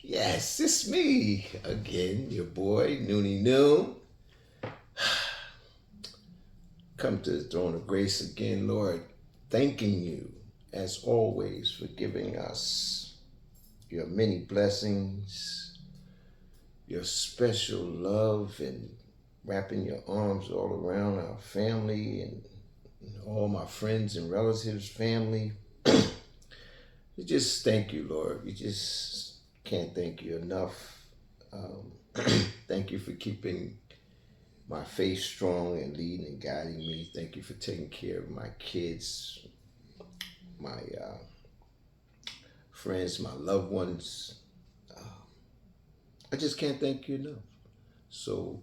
Yes, it's me again, your boy, Noonie Noon. Come to the throne of grace again, Lord, thanking you, as always, for giving us your many blessings, your special love, and wrapping your arms all around our family and all my friends and relatives, family. We just thank you, Lord. We just can't thank you enough. Um, Thank you for keeping my faith strong and leading and guiding me. Thank you for taking care of my kids, my friends, my loved ones. Uh, I just can't thank you enough. So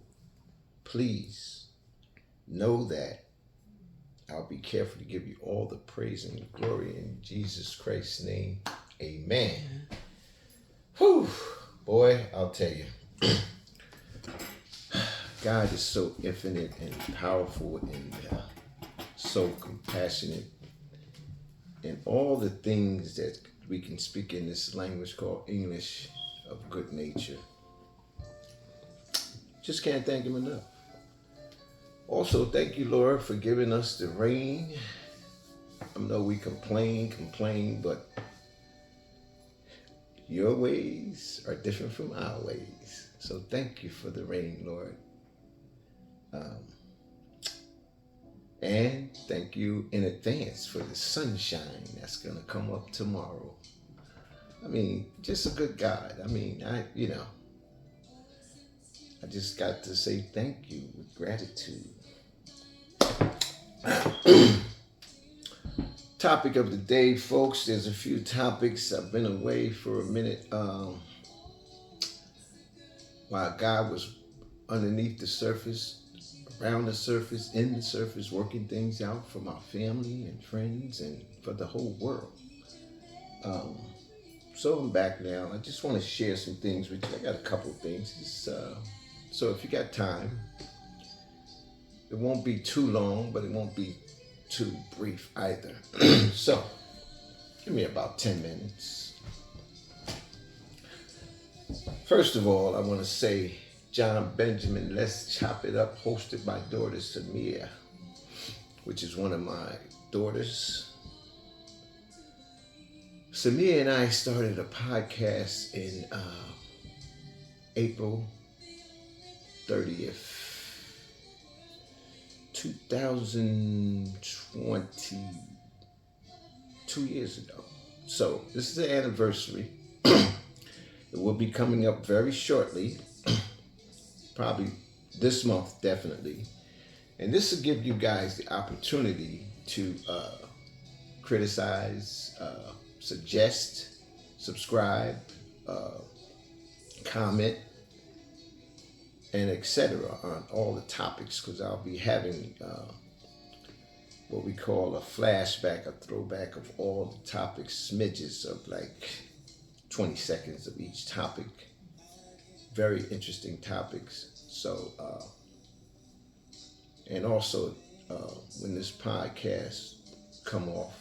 please know that I'll be careful to give you all the praise and the glory in Jesus Christ's name. Amen. Whew, boy, I'll tell you. God is so infinite and powerful and so compassionate, and all the things that we can speak in this language called English of good nature. Just can't thank Him enough. Also, thank you, Lord, for giving us the rain. I know we complain, but your ways are different from our ways. So thank you for the rain, Lord. Um, and thank you in advance for the sunshine that's going to come up tomorrow. I mean, just a good God. I mean, I just got to say thank you with gratitude. Topic of the day, folks. There's a few topics. I've been away for a minute while God was underneath the surface, around the surface, in the surface, working things out for my family and friends and for the whole world. Um, so I'm back now. I just want to share some things with you. I got a couple of things. So if you got time, it won't be too long, but it won't be too brief either. So give me about 10 minutes. First of all, I want to say John Benjamin, Let's Chop It Up, hosted by daughter Samia, which is one of my daughters. Samia and I started a podcast in April 30th, 2020, 2 years ago. So this is the anniversary. It will be coming up very shortly, probably this month, definitely. And this will give you guys the opportunity to criticize, suggest, subscribe, uh, comment, and etc. on all the topics, because I'll be having what we call a flashback, a throwback of all the topics, smidges of like 20 seconds of each topic. Very interesting topics. So, and also when this podcast come off,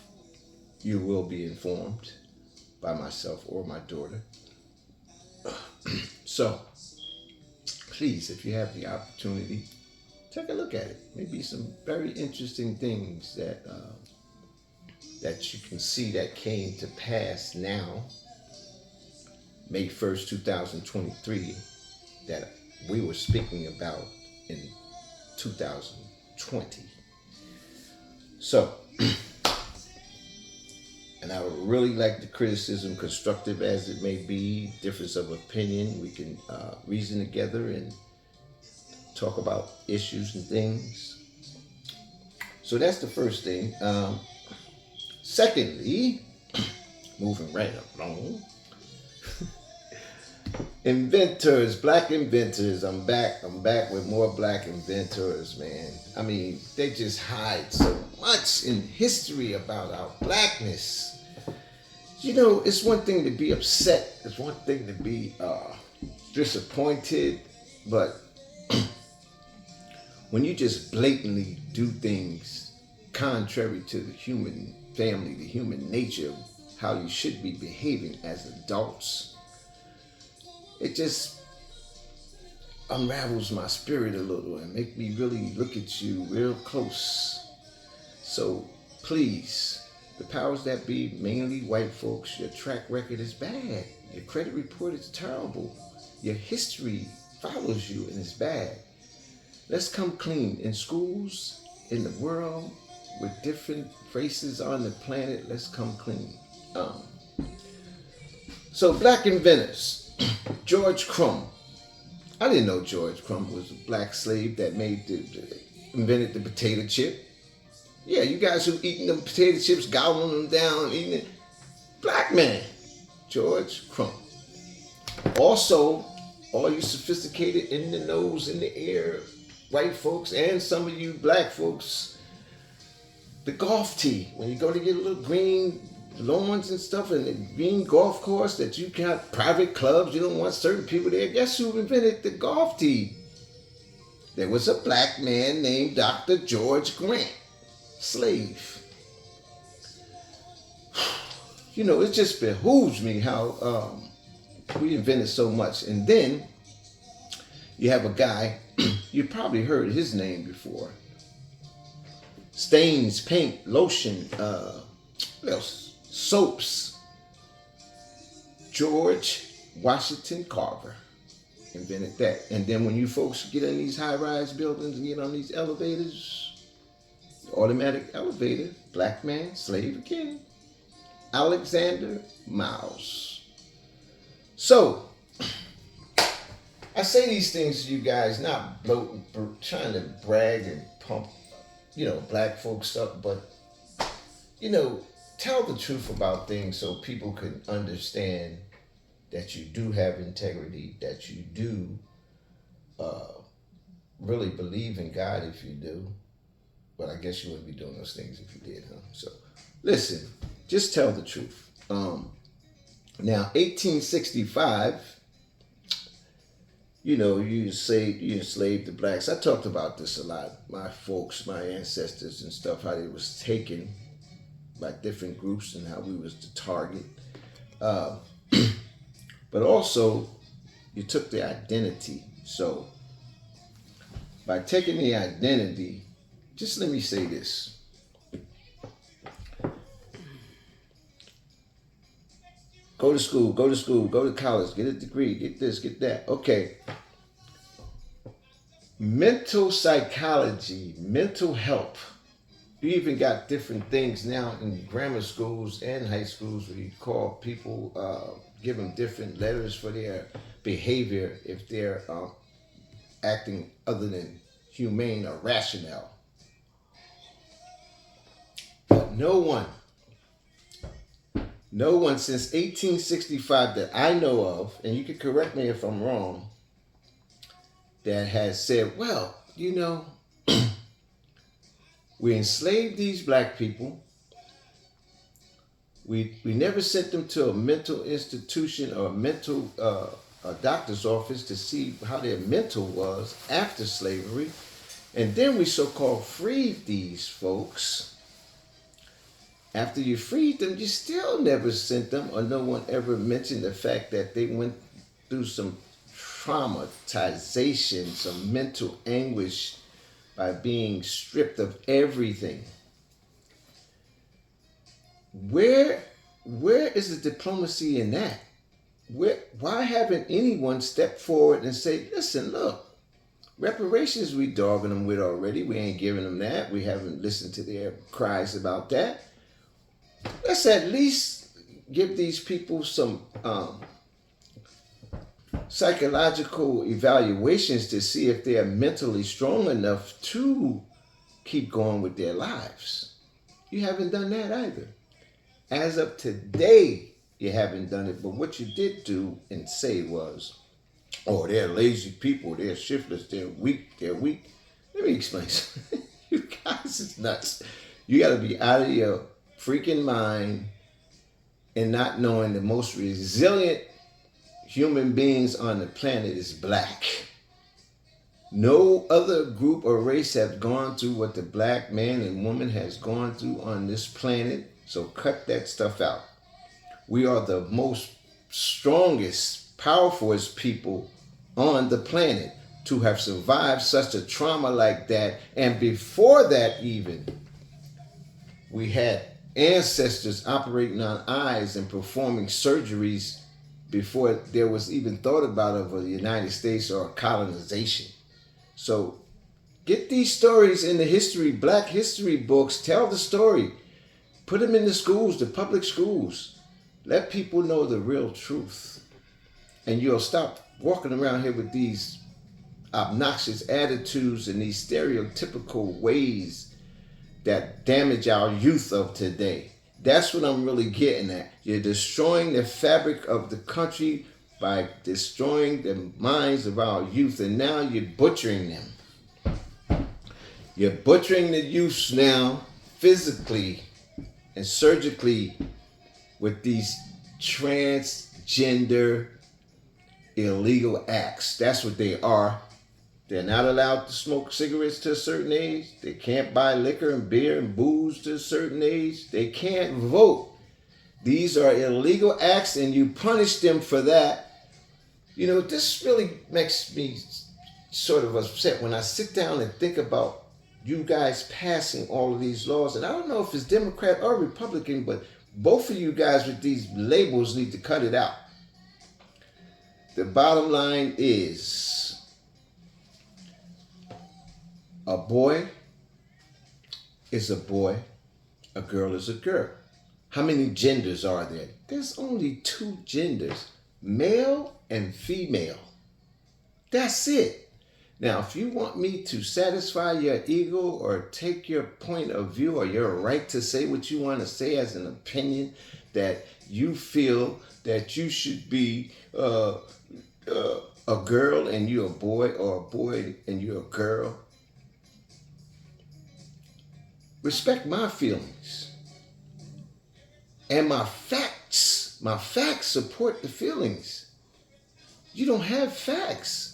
you will be informed by myself or my daughter. So, please, if you have the opportunity, take a look at it. Maybe some very interesting things that you can see that came to pass now, May 1st, 2023, that we were speaking about in 2020. So, and I would really like the criticism, constructive as it may be, difference of opinion. We can reason together and talk about issues and things. So that's the first thing. Secondly, moving right along, inventors, black inventors. I'm back with more black inventors, man. I mean, they just hide so much in history about our blackness. You know, it's one thing to be upset. It's one thing to be disappointed. But when you just blatantly do things contrary to the human family, the human nature, how you should be behaving as adults, it just unravels my spirit a little and make me really look at you real close. So please, the powers that be, mainly white folks, your track record is bad. Your credit report is terrible. Your history follows you and it's bad. Let's come clean in schools, in the world, with different races on the planet. Let's come clean. So black inventors, George Crumb. I didn't know George Crumb was a black slave that invented the potato chip. Yeah, you guys who eating them potato chips, gobbling them down, eating it. Black man, George Crumb. Also, all you sophisticated in the nose, in the air, white folks, and some of you black folks, the golf tee. When you go to get a little green lawns and stuff and the green golf course that you got private clubs, you don't want certain people there. Guess who invented the golf tee? There was a black man named Dr. George Grant, slave. You know, it just behooves me how we invented so much. And then you have a guy, you probably heard his name before. Stains, paint, lotion, what else? Soaps. George Washington Carver invented that. And then when you folks get in these high-rise buildings and get on these elevators, automatic elevator, black man, slave again, Alexander Miles. So, I say these things to you guys, not bloating, trying to brag and pump, black folks up, but, tell the truth about things so people can understand that you do have integrity, that you do really believe in God if you do. But I guess you wouldn't be doing those things if you did, huh? So, listen, just tell the truth. Now, 1865, you enslaved the blacks. I talked about this a lot. My folks, my ancestors and stuff, how they was taken by different groups and how we was the target. But also, you took the identity. So, by taking the identity, just let me say this. Go to school, go to college, get a degree, get this, get that. Okay. Mental psychology, mental health. You even got different things now in grammar schools and high schools where you call people, give them different letters for their behavior if they're acting other than humane or rational. But no one since 1865 that I know of, and you can correct me if I'm wrong, that has said, well, we enslaved these black people. We never sent them to a mental institution or a doctor's office to see how their mental was after slavery. And then we so-called freed these folks. After you freed them, you still never sent them, or no one ever mentioned the fact that they went through some traumatization, some mental anguish by being stripped of everything. Where is the diplomacy in that? Why haven't anyone stepped forward and say, listen, look, reparations we dogging them with already. We ain't giving them that. We haven't listened to their cries about that. Let's at least give these people some psychological evaluations to see if they are mentally strong enough to keep going with their lives. You haven't done that either. As of today, you haven't done it. But what you did do and say was, oh, they're lazy people, they're shiftless, they're weak. Let me explain something. You guys is nuts. You got to be out of your freaking mind and not knowing the most resilient human beings on the planet is black. No other group or race have gone through what the black man and woman has gone through on this planet. So cut that stuff out. We are the most strongest powerful as people on the planet to have survived such a trauma like that. And before that, even, we had ancestors operating on eyes and performing surgeries before there was even thought about of a United States or a colonization. So get these stories in the history, Black history books. Tell the story. Put them in the schools, the public schools. Let people know the real truth. And you'll stop walking around here with these obnoxious attitudes and these stereotypical ways that damage our youth of today. That's what I'm really getting at. You're destroying the fabric of the country by destroying the minds of our youth, and now you're butchering them. You're butchering the youths now, physically and surgically, with these transgender illegal acts. That's what they are. They're not allowed to smoke cigarettes to a certain age. They can't buy liquor and beer and booze to a certain age. They can't vote. These are illegal acts, and you punish them for that. You know, this really makes me sort of upset when I sit down and think about you guys passing all of these laws. And I don't know if it's Democrat or Republican, but both of you guys with these labels need to cut it out. The bottom line is, a boy is a boy, a girl is a girl. How many genders are there? There's only 2 genders, male and female. That's it. Now, if you want me to satisfy your ego or take your point of view or your right to say what you want to say as an opinion that you feel that you should be a girl and you're a boy, or a boy and you're a girl, respect my feelings and my facts. My facts support the feelings. You don't have facts.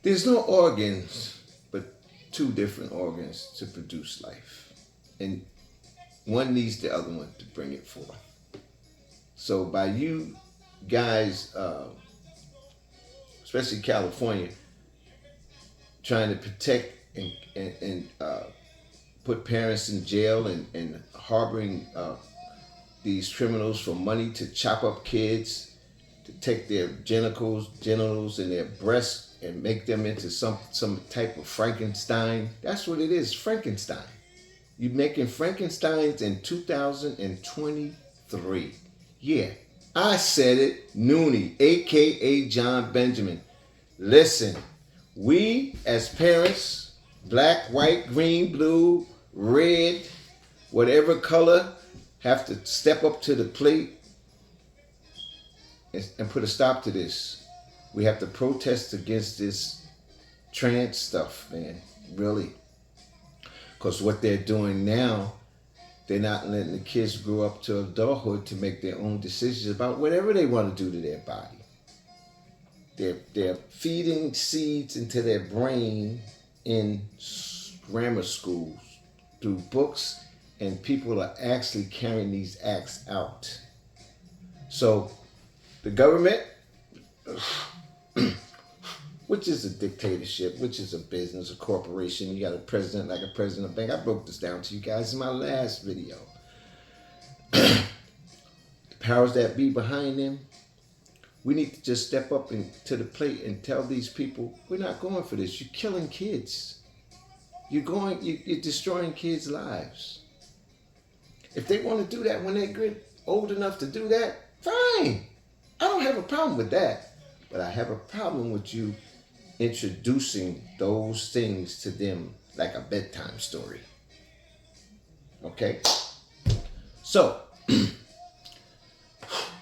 There's no organs, but 2 different organs to produce life. And one needs the other one to bring it forth. So by you guys, especially California, trying to protect and put parents in jail and harboring these criminals for money to chop up kids, to take their genitals and their breasts and make them into some type of Frankenstein. That's what it is, Frankenstein. You're making Frankensteins in 2023. Yeah, I said it, Noonie, a.k.a. John Benjamin. Listen, we as parents, black, white, green, blue, red, whatever color, have to step up to the plate and put a stop to this. We have to protest against this trans stuff, man, really. Because what they're doing now, they're not letting the kids grow up to adulthood to make their own decisions about whatever they want to do to their body. They're feeding seeds into their brain in grammar schools through books, and people are actually carrying these acts out. So the government, which is a dictatorship, which is a business, a corporation. You got a president like a president of a bank. I broke this down to you guys in my last video. The powers that be behind them, we need to just step up to the plate and tell these people, we're not going for this. You're killing kids. You're destroying kids' lives. If they want to do that when they get old enough to do that, fine. I don't have a problem with that. But I have a problem with you introducing those things to them like a bedtime story. Okay? So,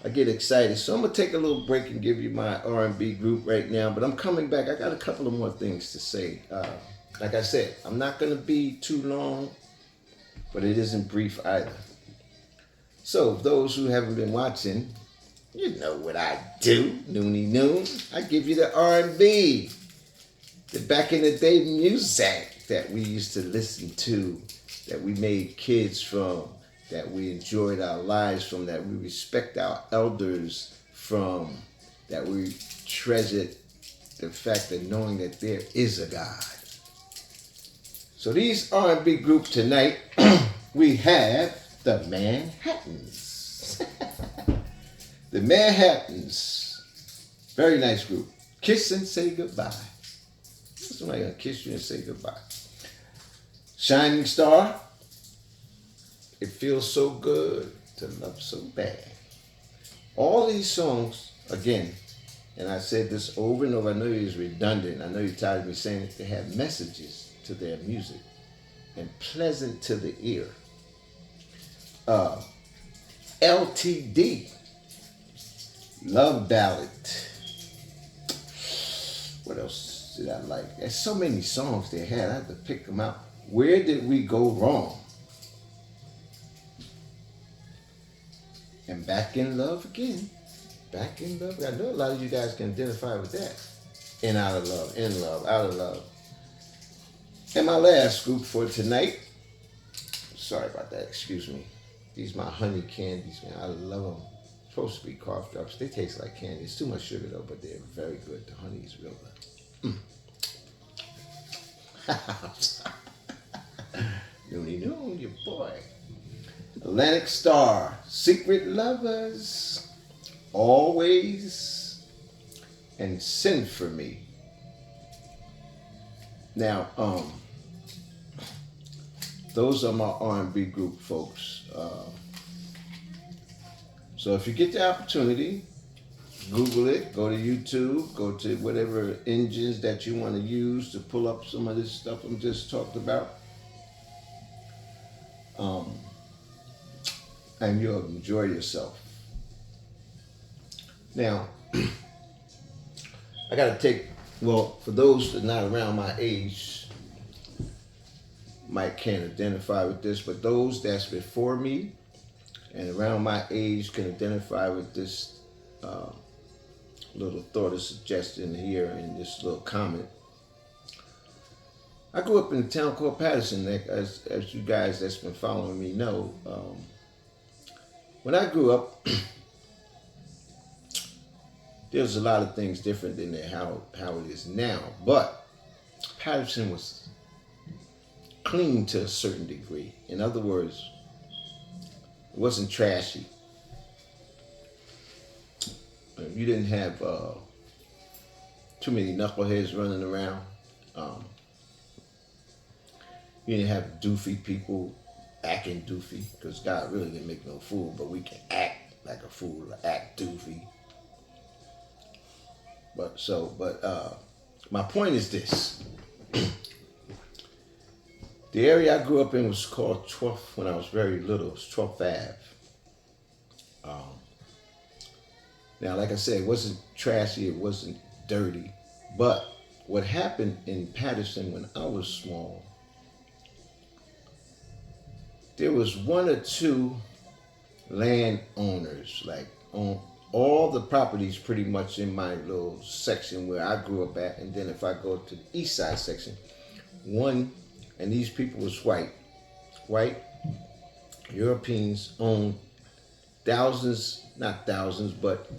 I get excited. So I'm going to take a little break and give you my R&B group right now. But I'm coming back. I got a couple of more things to say. Like I said, I'm not going to be too long, but it isn't brief either. So, those who haven't been watching, you know what I do, Noonie Noon. I give you the R&B, the back in the day music that we used to listen to, that we made kids from, that we enjoyed our lives from, that we respect our elders from, that we treasured the fact of knowing that there is a God. So these R&B group tonight, we have the Manhattans. The Manhattans, very nice group. Kiss and Say Goodbye. Somebody gonna kiss you and say goodbye. Shining Star, It Feels So Good to Love So Bad. All these songs, again, and I said this over and over, I know it's redundant, I know you're tired of me saying it, they have messages to their music and pleasant to the ear. LTD, Love Ballad. What else did I like? There's so many songs they had, I had to pick them out. Where Did We Go Wrong? And Back in Love Again. Back in Love. I know a lot of you guys can identify with that. In, out of love, in love, out of love. And my last group for tonight. Sorry about that, excuse me. These are my honey candies, man. I love them. Supposed to be cough drops. They taste like candy. It's too much sugar though, but they're very good. The honey is real good. Noonie Noon, your boy. Atlantic Star, Secret Lovers, Always, and Send For Me. Now, those are my R&B group, folks. So if you get the opportunity, Google it, go to YouTube, go to whatever engines that you want to use to pull up some of this stuff I'm just talked about. And you'll enjoy yourself. Now, I gotta take, well, for those that are not around my age, might can't identify with this, but those that's before me and around my age can identify with this little thought or suggestion here in this little comment. I grew up in a town called Patterson, as you guys that's been following me know. When I grew up, there's a lot of things different than how it is now. But Patterson was clean to a certain degree. In other words, it wasn't trashy. You didn't have too many knuckleheads running around. You didn't have doofy people acting doofy, because God really didn't make no fool, but we can act like a fool, act doofy. But my point is this. The area I grew up in was called 12th, when I was very little, it was 12th Ave. Now, like I said, it wasn't trashy, it wasn't dirty. But what happened in Patterson when I was small, there was one or two landowners, like on all the properties pretty much in my little section where I grew up at. And then if I go to the east side section, one, and these people was white Europeans owned thousands, not thousands, but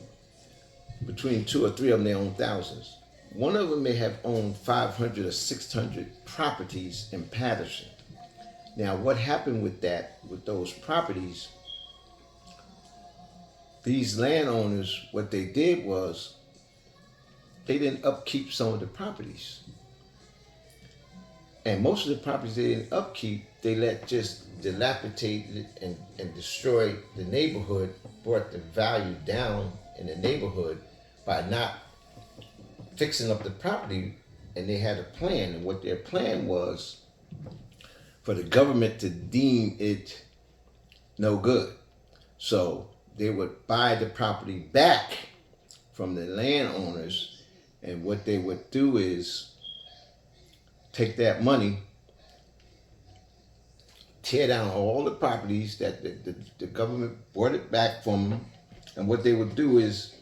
between 2 or 3 of them, they owned thousands. One of them may have owned 500 or 600 properties in Patterson. Now, what happened with those properties, these landowners, what they did was they didn't upkeep some of the properties. And most of the properties they didn't upkeep, they let just dilapidate it and destroy the neighborhood, brought the value down in the neighborhood by not fixing up the property. And they had a plan, and what their plan was for the government to deem it no good. So they would buy the property back from the landowners, and what they would do is take that money, tear down all the properties that the government bought it back from them, and what they would do is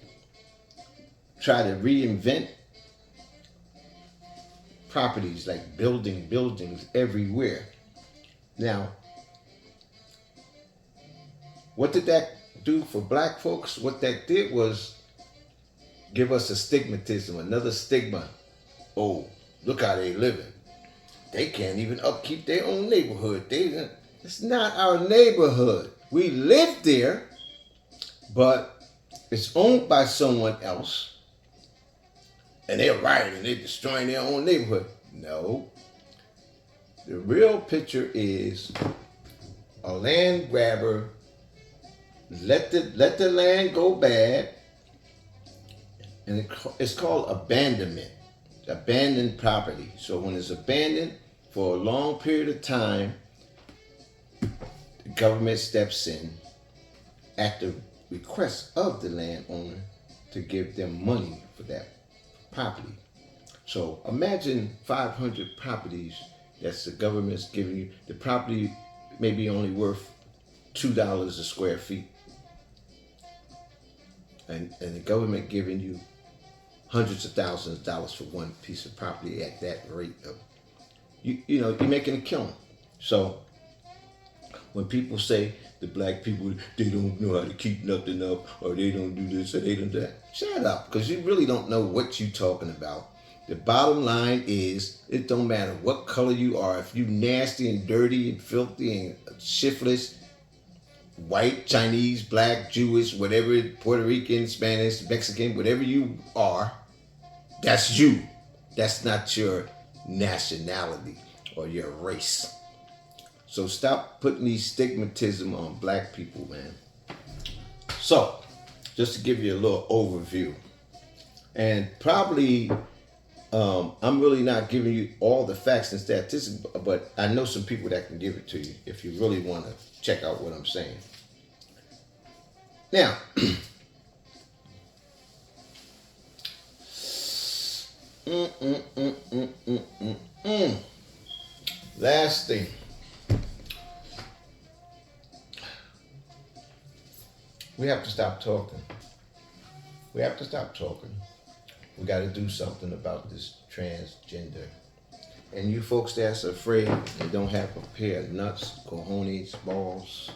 try to reinvent properties, like buildings everywhere. Now, What did that do for black folks? What that did was give us a stigmatism, another stigma. Oh, look how they living. They can't even upkeep their own neighborhood. It's not our neighborhood. We live there, but it's owned by someone else, and they're rioting, they're destroying their own neighborhood. No. The real picture is a land grabber let the land go bad, and it's called abandonment, abandoned property. So when it's abandoned for a long period of time, the government steps in at the request of the landowner to give them money for that property. So imagine 500 properties that's the government's giving you. The property may be only worth $2 a square feet. And the government giving you hundreds of thousands of dollars for one piece of property at that rate of, you're making a killing. So when people say the black people, they don't know how to keep nothing up, or they don't do this, or they don't do that, shut up, because you really don't know what you're talking about. The bottom line is, it don't matter what color you are. If you nasty and dirty and filthy and shiftless, white, Chinese, black, Jewish, whatever, Puerto Rican, Spanish, Mexican, whatever you are, that's you. That's not your nationality or your race. So stop putting these stigmatism on black people, man. So, just to give you a little overview, and probably I'm really not giving you all the facts and statistics, but I know some people that can give it to you if you really want to check out what I'm saying. Now, last thing. We have to stop talking. We have to stop talking. We got to do something about this transgender. And you folks that's afraid and don't have a pair of nuts, cojones, balls,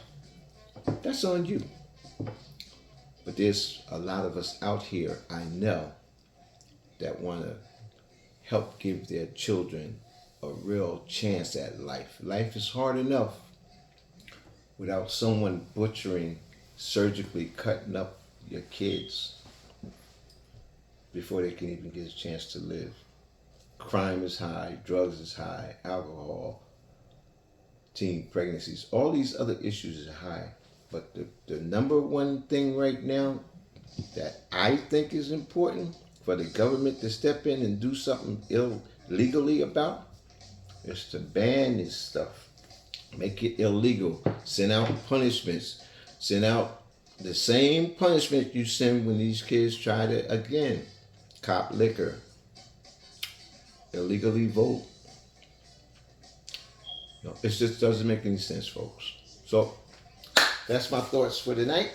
that's on you. But there's a lot of us out here, I know, that want to help give their children a real chance at life. Life is hard enough without someone butchering, surgically cutting up your kids before they can even get a chance to live. Crime is high, drugs is high, alcohol, teen pregnancies, all these other issues are high. But the number one thing right now that I think is important for the government to step in and do something illegally about is to ban this stuff. Make it illegal. Send out punishments. Send out the same punishment you send when these kids try to, again, cop liquor, illegally vote. No, it just doesn't make any sense, folks. So that's my thoughts for tonight.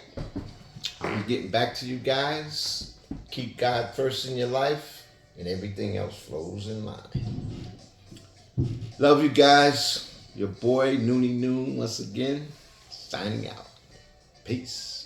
I'm getting back to you guys. Keep God first in your life, and everything else flows in line. Love you guys. Your boy Noonie Noon once again, signing out. Peace.